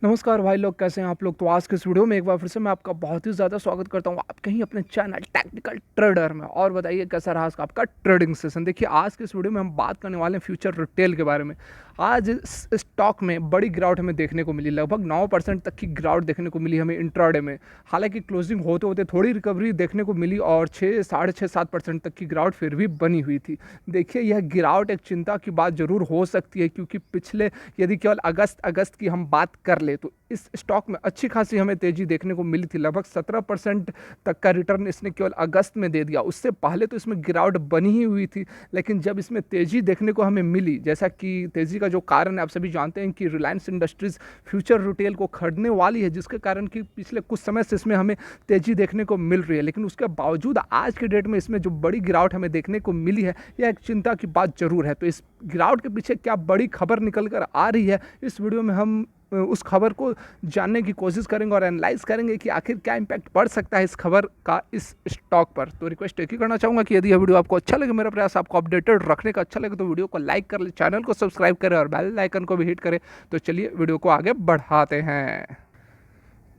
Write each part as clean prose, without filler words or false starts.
नमस्कार भाई लोग, कैसे हैं आप लोग। तो आज के इस वीडियो में एक बार फिर से मैं आपका बहुत ही ज़्यादा स्वागत करता हूँ आपके ही अपने चैनल टेक्निकल ट्रेडर में। और बताइए कैसा रहा आज का आपका ट्रेडिंग सेशन। देखिए आज के इस वीडियो में हम बात करने वाले हैं फ्यूचर रिटेल के बारे में। आज इस स्टॉक में बड़ी गिरावट हमें देखने को मिली, लगभग 9% तक की गिरावट देखने को मिली हमें इंट्राडे में। हालांकि क्लोजिंग होते होते थोड़ी रिकवरी देखने को मिली और 6 साढ़े 6 7% तक की गिरावट फिर भी बनी हुई थी। देखिए यह गिरावट एक चिंता की बात जरूर हो सकती है, क्योंकि पिछले यदि केवल अगस्त की हम बात कर ले तो इस स्टॉक में अच्छी खासी हमें तेजी देखने को मिली थी। लगभग 17% तक का रिटर्न इसने केवल अगस्त में दे दिया। उससे पहले तो इसमें गिरावट बनी ही हुई थी, लेकिन जब इसमें तेजी देखने को हमें मिली, जैसा कि तेजी का जो कारण है आप सभी जानते हैं कि रिलायंस इंडस्ट्रीज फ्यूचर रिटेल को खरीदने वाली है, जिसके कारण कि पिछले कुछ समय से इसमें हमें तेजी देखने को मिल रही है। लेकिन उसके बावजूद आज के डेट में इसमें जो बड़ी गिरावट हमें देखने को मिली है, यह एक चिंता की बात जरूर है। तो इस गिरावट के पीछे क्या बड़ी खबर निकल कर आ रही है, इस वीडियो में हम उस खबर को जानने की कोशिश करेंगे और एनालाइज करेंगे कि आखिर क्या इंपैक्ट पड़ सकता है इस खबर का इस स्टॉक पर। तो रिक्वेस्ट एक ही करना चाहूँगा कि यदि यह वीडियो आपको अच्छा लगे, मेरा प्रयास आपको अपडेटेड रखने का अच्छा लगे, तो वीडियो को लाइक कर ले, चैनल को सब्सक्राइब करें और बेल आइकन को भी हिट करें। तो चलिए वीडियो को आगे बढ़ाते हैं।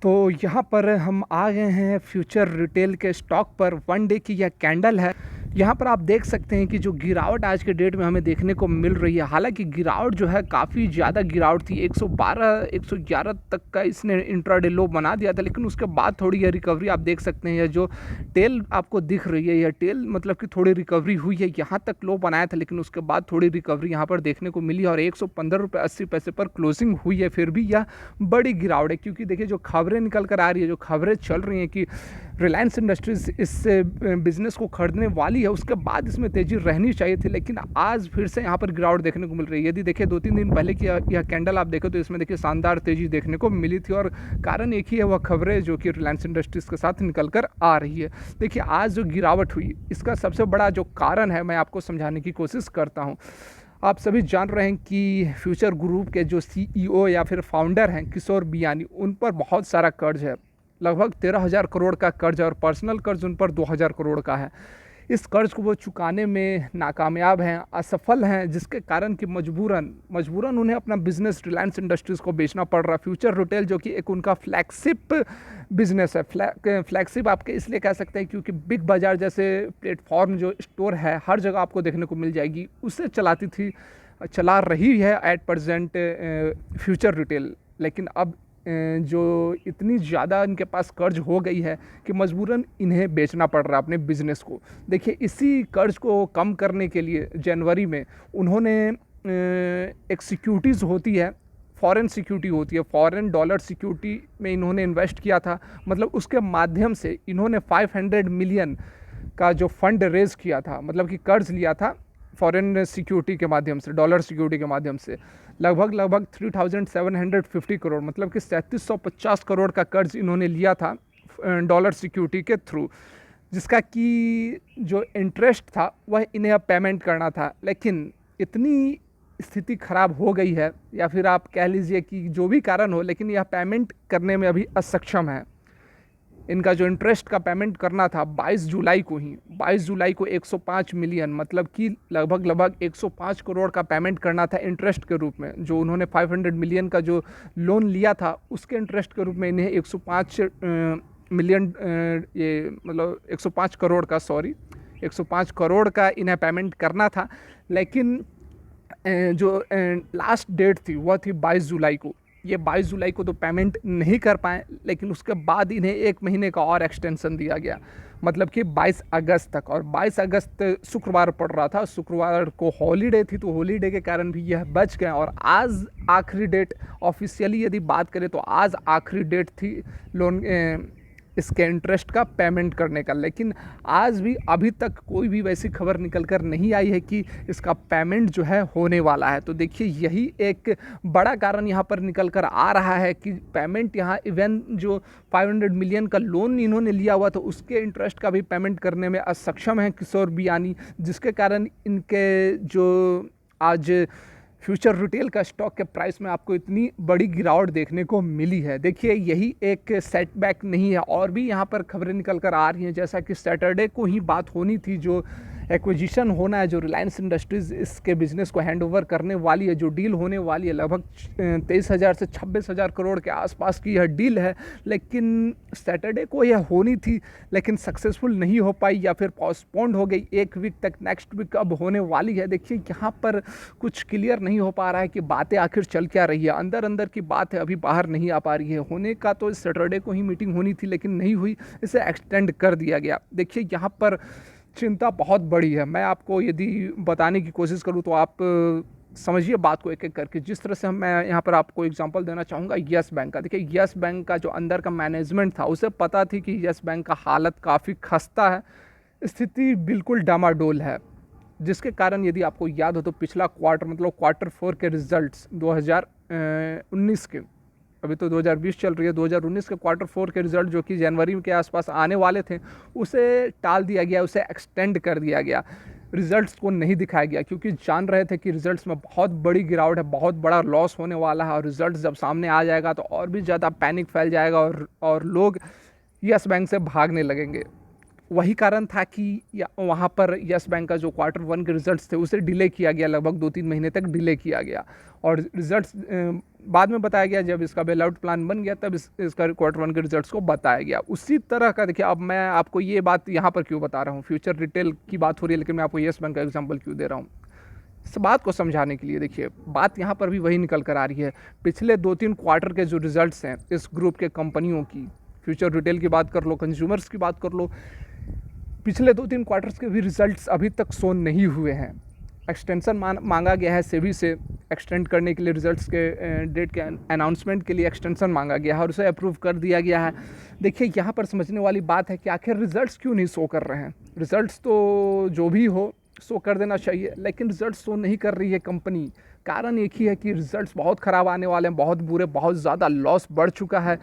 तो यहाँ पर हम आ गए हैं फ्यूचर रिटेल के स्टॉक पर। वन डे की यह कैंडल है। यहाँ पर आप देख सकते हैं कि जो गिरावट आज के डेट में हमें देखने को मिल रही है, हालांकि गिरावट जो है काफ़ी ज़्यादा गिरावट थी। 112 111 तक का इसने इंट्राडे लो बना दिया था, लेकिन उसके बाद थोड़ी यह रिकवरी आप देख सकते हैं। यह जो टेल आपको दिख रही है, यह टेल मतलब कि थोड़ी रिकवरी हुई है। यहाँ तक लो बनाया था, लेकिन उसके बाद थोड़ी रिकवरी यहाँ पर देखने को मिली और 115.80 पर क्लोजिंग हुई है। फिर भी यह बड़ी गिरावट है, क्योंकि देखिए जो खबरें निकल कर आ रही है, जो खबरें चल रही हैं कि रिलायंस इंडस्ट्रीज इस बिजनेस को खरीदने वाली है, उसके बाद इसमें तेजी रहनी चाहिए थी, लेकिन आज फिर से यहाँ पर गिरावट देखने को मिल रही है। यदि देखिए 2-3 दिन पहले की यह कैंडल आप देखें तो इसमें देखिए शानदार तेजी देखने को मिली थी, और कारण एक ही है, वह खबरें जो कि रिलायंस इंडस्ट्रीज के साथ निकल कर आ रही है। देखिए आज जो गिरावट हुई, इसका सबसे बड़ा जो कारण है मैं आपको समझाने की कोशिश करता हूँ। आप सभी जान रहे हैं कि फ्यूचर ग्रुप के जो CEO या फिर फाउंडर हैं किशोर बियानी, उन पर बहुत सारा कर्ज है। लगभग 13,000 करोड़ का कर्ज है और पर्सनल कर्ज उन पर 2,000 करोड़ का है। इस कर्ज को वो चुकाने में नाकामयाब हैं, असफल हैं, जिसके कारण कि मजबूरन उन्हें अपना बिजनेस रिलायंस इंडस्ट्रीज़ को बेचना पड़ रहा है। फ्यूचर रिटेल जो कि एक उनका फ्लैगशिप बिजनेस है, फ्लैगशिप आपके इसलिए कह सकते हैं क्योंकि बिग बाज़ार जैसे प्लेटफॉर्म जो स्टोर है हर जगह आपको देखने को मिल जाएगी, उसे चला रही है एट प्रेजेंट फ्यूचर रिटेल। लेकिन अब जो इतनी ज़्यादा इनके पास कर्ज हो गई है कि मजबूरन इन्हें बेचना पड़ रहा है अपने बिज़नेस को। देखिए इसी कर्ज को कम करने के लिए जनवरी में उन्होंने एक सिक्योरिटीज़ होती है, फॉरेन सिक्योरिटी होती है, फॉरेन डॉलर सिक्योरिटी में इन्होंने इन्वेस्ट किया था। मतलब उसके माध्यम से इन्होंने 500 मिलियन का जो फंड रेज किया था, मतलब कि कर्ज लिया था फॉरेन सिक्योरिटी के माध्यम से, डॉलर सिक्योरिटी के माध्यम से, लगभग 3,750 करोड़, मतलब कि 3,750 करोड़ का कर्ज इन्होंने लिया था डॉलर सिक्योरिटी के थ्रू, जिसका कि जो इंटरेस्ट था वह इन्हें अब पेमेंट करना था। लेकिन इतनी स्थिति खराब हो गई है, या फिर आप कह लीजिए कि जो भी कारण हो, लेकिन यह पेमेंट करने में अभी असक्षम है। इनका जो इंटरेस्ट का पेमेंट करना था 22 जुलाई को 105 मिलियन, मतलब कि लगभग 105 करोड़ का पेमेंट करना था इंटरेस्ट के रूप में। जो उन्होंने 500 मिलियन का जो लोन लिया था उसके इंटरेस्ट के रूप में इन्हें 105 मिलियन, ये मतलब 105 करोड़ का, 105 करोड़ का इन्हें पेमेंट करना था। लेकिन जो लास्ट डेट थी वह थी 22 जुलाई को। ये 22 जुलाई को तो पेमेंट नहीं कर पाए, लेकिन उसके बाद इन्हें 1 महीने का और एक्सटेंशन दिया गया, मतलब कि 22 अगस्त तक। और 22 अगस्त शुक्रवार पड़ रहा था, शुक्रवार को हॉलीडे थी, तो हॉलीडे के कारण भी यह बच गए। और आज आखिरी डेट, ऑफिशियली यदि बात करें तो आज आखिरी डेट थी लोन इसके इंटरेस्ट का पेमेंट करने का। लेकिन आज भी अभी तक कोई भी वैसी खबर निकल कर नहीं आई है कि इसका पेमेंट जो है होने वाला है। तो देखिए यही एक बड़ा कारण यहाँ पर निकल कर आ रहा है कि पेमेंट यहाँ इवन जो 500 मिलियन का लोन इन्होंने लिया हुआ था उसके इंटरेस्ट का भी पेमेंट करने में असक्षम है किशोर बियानी, जिसके कारण इनके जो आज फ्यूचर रिटेल का स्टॉक के प्राइस में आपको इतनी बड़ी गिरावट देखने को मिली है। देखिए यही एक सेटबैक नहीं है, और भी यहाँ पर खबरें निकल कर आ रही हैं। जैसा कि सैटरडे को ही बात होनी थी, जो एक्विजिशन होना है, जो रिलायंस इंडस्ट्रीज़ इसके बिज़नेस को हैंड ओवर करने वाली है, जो डील होने वाली है, लगभग 23,000 से 26,000 करोड़ के आसपास की यह डील है। लेकिन सैटरडे को यह होनी थी, लेकिन सक्सेसफुल नहीं हो पाई या फिर पोस्टपोन्ड हो गई 1 वीक तक। नेक्स्ट वीक अब होने वाली है। देखिए यहाँ पर कुछ क्लियर नहीं हो पा रहा है कि बातें आखिर चल क्या रही है। अंदर अंदर की बात है, अभी बाहर नहीं आ पा रही है। होने का तो इस सैटरडे को ही मीटिंग होनी थी, लेकिन नहीं हुई, इसे एक्सटेंड कर दिया गया। देखिए यहाँ पर चिंता बहुत बड़ी है। मैं आपको यदि बताने की कोशिश करूँ तो आप समझिए बात को एक एक करके। जिस तरह से मैं यहाँ पर आपको एग्जांपल देना चाहूँगा यस बैंक का। देखिए यस बैंक का जो अंदर का मैनेजमेंट था, उसे पता थी कि यस बैंक का हालत काफ़ी खस्ता है, स्थिति बिल्कुल डामाडोल है, जिसके कारण यदि आपको याद हो तो पिछला क्वार्टर मतलब क्वार्टर 4 के रिजल्ट्स 2019 के, अभी तो 2020 चल रही है, 2019 के क्वार्टर 4 के रिजल्ट जो कि जनवरी के आसपास आने वाले थे, उसे टाल दिया गया, उसे एक्सटेंड कर दिया गया। रिजल्ट्स को नहीं दिखाया गया क्योंकि जान रहे थे कि रिजल्ट्स में बहुत बड़ी गिरावट है, बहुत बड़ा लॉस होने वाला है, और रिजल्ट्स जब सामने आ जाएगा तो और भी ज़्यादा पैनिक फैल जाएगा और लोग यस बैंक से भागने लगेंगे। वही कारण था कि वहाँ पर यस बैंक का जो क्वार्टर 1 के रिजल्ट्स थे उसे डिले किया गया, लगभग 2-3 महीने तक डिले किया गया, और रिजल्ट्स बाद में बताया गया। जब इसका बेल आउट प्लान बन गया तब इसका क्वार्टर 1 के रिजल्ट्स को बताया गया। उसी तरह का देखिए, अब मैं आपको ये बात यहाँ पर क्यों बता रहा हूँ, फ्यूचर रिटेल की बात हो रही है लेकिन मैं आपको यस बैंक का एग्जाम्पल क्यों दे रहा हूँ, इस बात को समझाने के लिए। देखिए बात यहाँ पर भी वही निकल कर आ रही है। पिछले 2-3 क्वार्टर के जो रिजल्ट्स हैं इस ग्रुप के कंपनियों की, फ्यूचर रिटेल की बात कर लो, कंज्यूमर्स की बात कर लो, पिछले 2-3 क्वार्टर्स के भी रिजल्ट्स अभी तक शो नहीं हुए हैं। एक्सटेंशन मांगा गया है सेबी से, एक्सटेंड करने के लिए रिजल्ट्स के डेट के अनाउंसमेंट के लिए एक्सटेंशन मांगा गया है और उसे अप्रूव कर दिया गया है। देखिए यहाँ पर समझने वाली बात है कि आखिर रिजल्ट्स क्यों नहीं शो कर रहे हैं। रिजल्ट्स तो जो भी हो शो कर देना चाहिए, लेकिन रिजल्ट्स शो नहीं कर रही है कंपनी। कारण एक ही है कि रिजल्ट्स बहुत ख़राब आने वाले हैं, बहुत बुरे, बहुत ज़्यादा लॉस बढ़ चुका है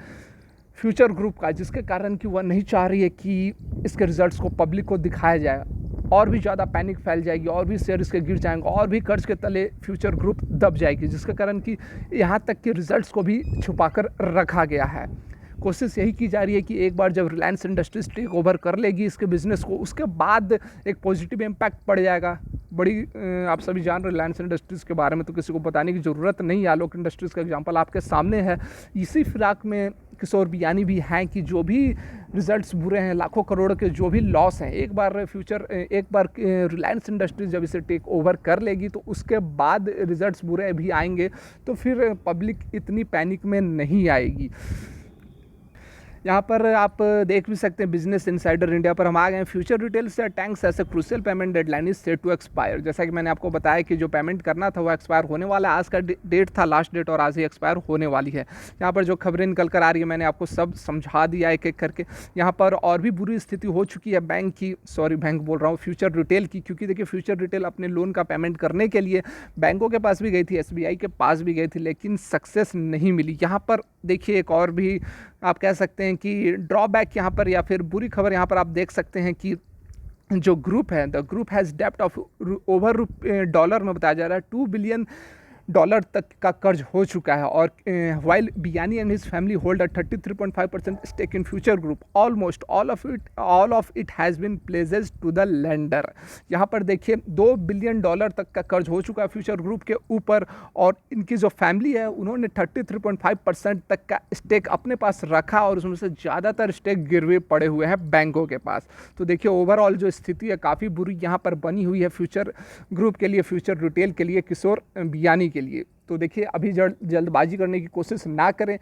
फ्यूचर ग्रुप का, जिसके कारण कि वह नहीं चाह रही है कि इसके रिजल्ट्स को पब्लिक को दिखाया जाए। और भी ज़्यादा पैनिक फैल जाएगी, और भी शेयर इसके गिर जाएंगे, और भी कर्ज के तले फ्यूचर ग्रुप दब जाएगी, जिसके कारण कि यहाँ तक कि रिजल्ट्स को भी छुपाकर रखा गया है। कोशिश यही की जा रही है कि एक बार जब रिलायंस इंडस्ट्रीज टेक ओवर कर लेगी इसके बिज़नेस को, उसके बाद एक पॉजिटिव इम्पैक्ट पड़ जाएगा। बड़ी आप सभी जान रहे रिलायंस इंडस्ट्रीज़ के बारे में, तो किसी को बताने की ज़रूरत नहीं है। आलोक इंडस्ट्रीज़ का एग्जांपल आपके सामने है। इसी फिराक में किशोर बियानी भी हैं कि जो भी रिजल्ट्स बुरे हैं, लाखों करोड़ के जो भी लॉस हैं, एक बार रिलायंस इंडस्ट्रीज जब इसे टेक ओवर कर लेगी तो उसके बाद रिजल्ट्स बुरे भी आएंगे, तो फिर पब्लिक इतनी पैनिक में नहीं आएगी। यहाँ पर आप देख भी सकते हैं बिजनेस इनसाइडर इंडिया पर हम आ गए हैं। फ्यूचर रिटेल से tanks as a crucial payment deadline is set to expire. जैसा कि मैंने आपको बताया कि जो पेमेंट करना था वो एक्सपायर होने वाला है। आज का डेट था लास्ट डेट और आज ही एक्सपायर होने वाली है। यहाँ पर जो खबरें निकल कर आ रही है मैंने आपको सब समझा दिया एक एक करके। यहाँ पर और भी बुरी स्थिति हो चुकी है बैंक बोल रहा हूँ, फ्यूचर रिटेल की, क्योंकि देखिए फ्यूचर रिटेल अपने लोन का पेमेंट करने के लिए बैंकों के पास भी गई थी, SBI के पास भी गई थी, लेकिन सक्सेस नहीं मिली। यहाँ पर देखिए एक और भी आप कह सकते हैं कि ड्रॉबैक यहाँ पर, या फिर बुरी खबर यहाँ पर आप देख सकते हैं कि जो ग्रुप है, द ग्रुप हैज़ डेप्ट ऑफ ओवर डॉलर में बताया जा रहा है $2 बिलियन तक का कर्ज हो चुका है। और while Biyani and his family hold a 33.5% stake in Future Group, almost all of it has been pledges to the lender. यहाँ पर देखिए $2 बिलियन तक का कर्ज हो चुका है फ्यूचर ग्रुप के ऊपर, और इनकी जो फैमिली है उन्होंने 33.5% तक का स्टेक अपने पास रखा, और उसमें से ज़्यादातर स्टेक गिरवे पड़े हुए हैं बैंकों के पास। तो देखिए ओवरऑल जो स्थिति है काफ़ी बुरी यहाँ पर बनी हुई है फ्यूचर ग्रुप के लिए, फ्यूचर रिटेल के लिए, किशोर बियानी के लिए। तो देखिए अभी जल्दबाजी करने की कोशिश ना करें।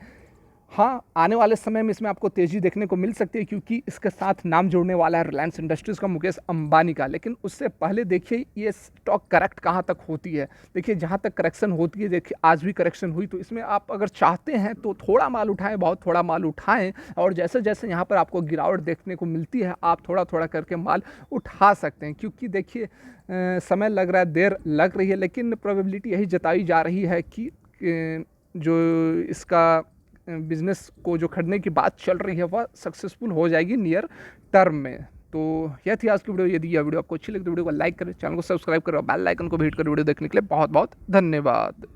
हाँ, आने वाले समय में इसमें आपको तेज़ी देखने को मिल सकती है, क्योंकि इसके साथ नाम जोड़ने वाला है रिलायंस इंडस्ट्रीज़ का, मुकेश अंबानी का। लेकिन उससे पहले देखिए ये स्टॉक करेक्ट कहाँ तक होती है। देखिए जहाँ तक करेक्शन होती है, देखिए आज भी करेक्शन हुई, तो इसमें आप अगर चाहते हैं तो थोड़ा माल उठाएं, बहुत थोड़ा माल उठाएं, और जैसे जैसे यहाँ पर आपको गिरावट देखने को मिलती है आप थोड़ा थोड़ा करके माल उठा सकते हैं। क्योंकि देखिए समय लग रहा है, देर लग रही है, लेकिन प्रोबेबिलिटी यही जताई जा रही है कि जो इसका बिज़नेस को जो खरीदने की बात चल रही है वह सक्सेसफुल हो जाएगी नियर टर्म में। तो यह थी आज की वीडियो। यदि यह वीडियो आपको अच्छी लगी तो वीडियो को लाइक करें, चैनल को सब्सक्राइब करें, बेल आइकन को भी हिट कर वीडियो देखने के लिए बहुत बहुत धन्यवाद।